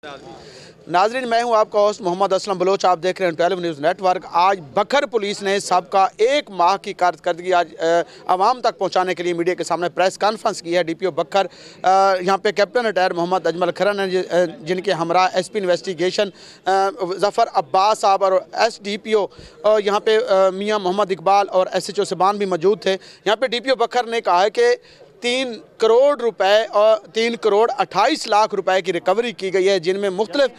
नाजरीन, मैं हूं आपका होस्ट मोहम्मद असलम बलोच। आप देख रहे हैं 12 न्यूज़ नेटवर्क। आज बखर पुलिस ने सबका एक माह की कारकर्दगी आज आवाम तक पहुंचाने के लिए मीडिया के सामने प्रेस कॉन्फ्रेंस की है। डीपीओ बखर यहां पे कैप्टन रिटायर मोहम्मद अजमल खरन हैं, जिनके हमरा एसपी इन्वेस्टिगेशन ज़फ़र अब्बास साहब और एसडीपीओ यहां पे मियां मोहम्मद इकबाल और एसएचओ सिबान भी मौजूद थे। यहां पे डीपीओ बखर ने कहा है कि 3 करोड़ रुपए और 3 करोड़ 28 लाख रुपए की रिकवरी की गई है, जिनमें मुख्तलिफ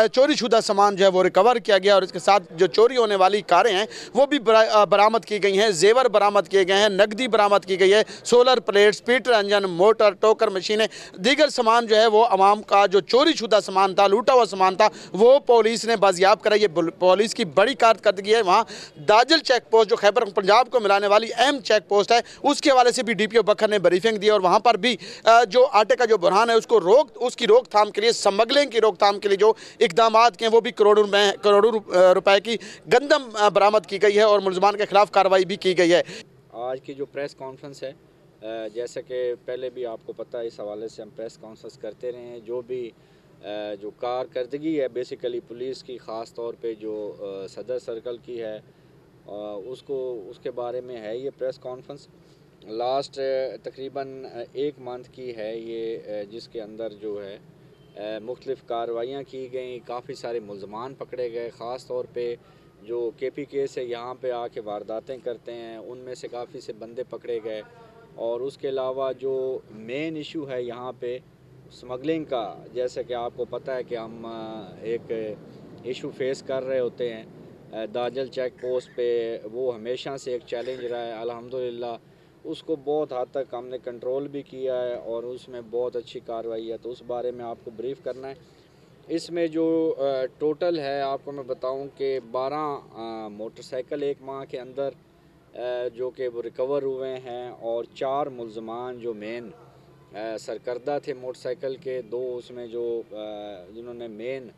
चोरी शुदा सामान जो है वो रिकवर किया गया और इसके साथ जो चोरी होने वाली कारें हैं वो भी बरामद की गई हैं, जेवर बरामद किए गए हैं, नकदी बरामद की गई है, solar plates, Peter engine, motor, टोकर मशीनें, दीगर सामान जो है वो आवाम का जो चोरी शुदा सामान था, लूटा हुआ सामान था, वो पुलिस ने बाजियाब करा। ये पुलिस की बड़ी कारकर्दगी है। वहाँ दाजल चेक पोस्ट जो खैबर पंजाब को मिलाने वाली अहम चेक पोस्ट है, उसके हवाले से भी डीपीओ बखर ने ब्रीफिंग दी और वहाँ पर भी जो आटे का जो बुरहान है उसकी रोकथाम के लिए, स्मगलिंग की रोकथाम के लिए जो इकदाम किए वो भी करोड़ों रुपए की गंदम बरामद की गई है और मुलजमान के खिलाफ कार्रवाई भी की गई है। आज की जो प्रेस कॉन्फ्रेंस है, जैसे कि पहले भी आपको पता है, इस हवाले से हम प्रेस कॉन्फ्रेंस करते रहे हैं। जो भी जो कारकर्दगी है बेसिकली पुलिस की, ख़ास तौर पे जो सदर सर्कल की है, उसके बारे में है ये प्रेस कॉन्फ्रेंस। लास्ट तकरीबन 1 मंथ की है ये, जिसके अंदर जो है मुख्तलिफ़ कार्रवाइयाँ की गई, काफ़ी सारे मुल्ज़मान पकड़े गए। ख़ास तौर पे जो KPK से यहाँ पे आके वारदातें करते हैं उनमें से काफ़ी से बंदे पकड़े गए। और उसके अलावा जो मेन इशू है यहाँ पे स्मगलिंग का, जैसे कि आपको पता है कि हम एक इशू फेस कर रहे होते हैं दाजल चेक पोस्ट पे, वो हमेशा से एक चैलेंज रहा है। अल्हम्दुलिल्लाह उसको बहुत हद तक हमने कंट्रोल भी किया है और उसमें बहुत अच्छी कार्रवाई है, तो उस बारे में आपको ब्रीफ़ करना है। इसमें जो टोटल है आपको मैं बताऊं कि 12 मोटरसाइकिल 1 माह के अंदर जो कि वो रिकवर हुए हैं और 4 मुल्ज़मान जो मेन सरकर्दा थे मोटरसाइकिल के, 2 उसमें जो जिन्होंने मेन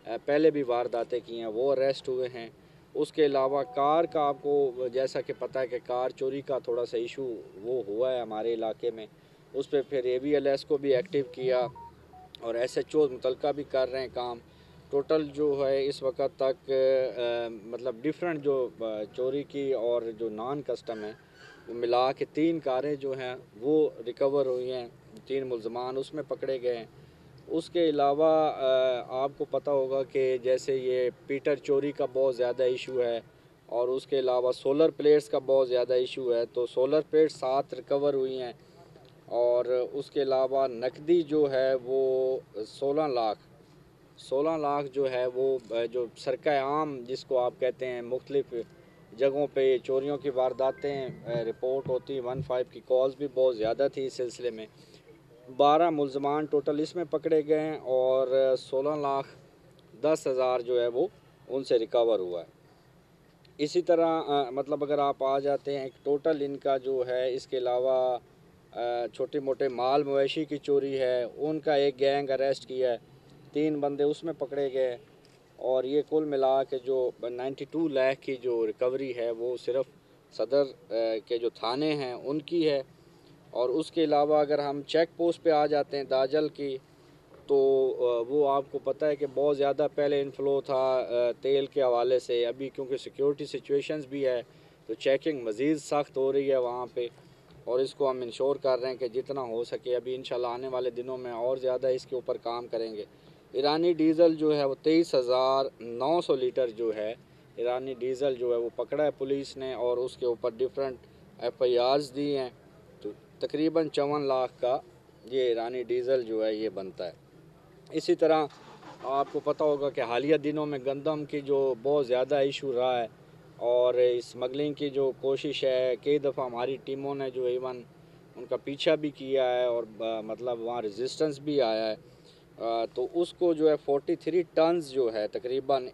पहले भी वारदातें की हैं वो अरेस्ट हुए हैं। उसके अलावा कार का आपको जैसा कि पता है कि कार चोरी का थोड़ा सा इशू वो हुआ है हमारे इलाके में, उस पर फिर AVLS को भी एक्टिव किया और SHO मुतलका भी कर रहे हैं काम। टोटल जो है इस वक्त तक मतलब डिफरेंट जो चोरी की और जो नॉन कस्टम है वो मिला के 3 कारें जो हैं वो रिकवर हुई हैं, 3 मुल्ज़मान उसमें पकड़े गए हैं। उसके अलावा आपको पता होगा कि जैसे ये पीटर चोरी का बहुत ज़्यादा इशू है और उसके अलावा सोलर प्लेट्स का बहुत ज़्यादा इशू है, तो सोलर प्लेट्स 7 रिकवर हुई हैं। और उसके अलावा नकदी जो है वो 16 लाख जो है वो जो सरका आम जिसको आप कहते हैं, मुख्तलिफ़ जगहों पे चोरियों की वारदातें रिपोर्ट होती, 15 की कॉल्स भी बहुत ज़्यादा थी इस सिलसिले में। 12 मुल्ज़मान टोटल इसमें पकड़े गए हैं और 16,10,000 जो है वो उनसे रिकवर हुआ है। इसी तरह मतलब अगर आप आ जाते हैं टोटल इनका जो है, इसके अलावा छोटे मोटे माल मवेशी की चोरी है, उनका एक गैंग अरेस्ट किया है, 3 बंदे उसमें पकड़े गए और ये कुल मिला के जो 92 लाख की जो रिकवरी है वो सिर्फ सदर के जो थाने हैं उनकी है। और उसके अलावा अगर हम चेक पोस्ट पे आ जाते हैं दाजल की, तो वो आपको पता है कि बहुत ज़्यादा पहले इनफ्लो था तेल के हवाले से। अभी क्योंकि सिक्योरिटी सिचुएशंस भी है तो चेकिंग मज़ीद सख्त हो रही है वहाँ पे और इसको हम इंश्योर कर रहे हैं कि जितना हो सके अभी इंशाल्लाह आने वाले दिनों में और ज़्यादा इसके ऊपर काम करेंगे। ईरानी डीज़ल जो है वो 23,900 लीटर जो है ईरानी डीज़ल जो है वो पकड़ा है पुलिस ने और उसके ऊपर डिफरेंट FIRs दी हैं। तो तकरीबन 54 लाख का ये ईरानी डीज़ल जो है ये बनता है। इसी तरह आपको पता होगा कि हालिया दिनों में गंदम की जो बहुत ज़्यादा इशू रहा है और स्मगलिंग की जो कोशिश है, कई दफ़ा हमारी टीमों ने जो इवन उनका पीछा भी किया है और मतलब वहाँ रेजिस्टेंस भी आया है। तो उसको जो है 43 टन्स जो है तकरीबन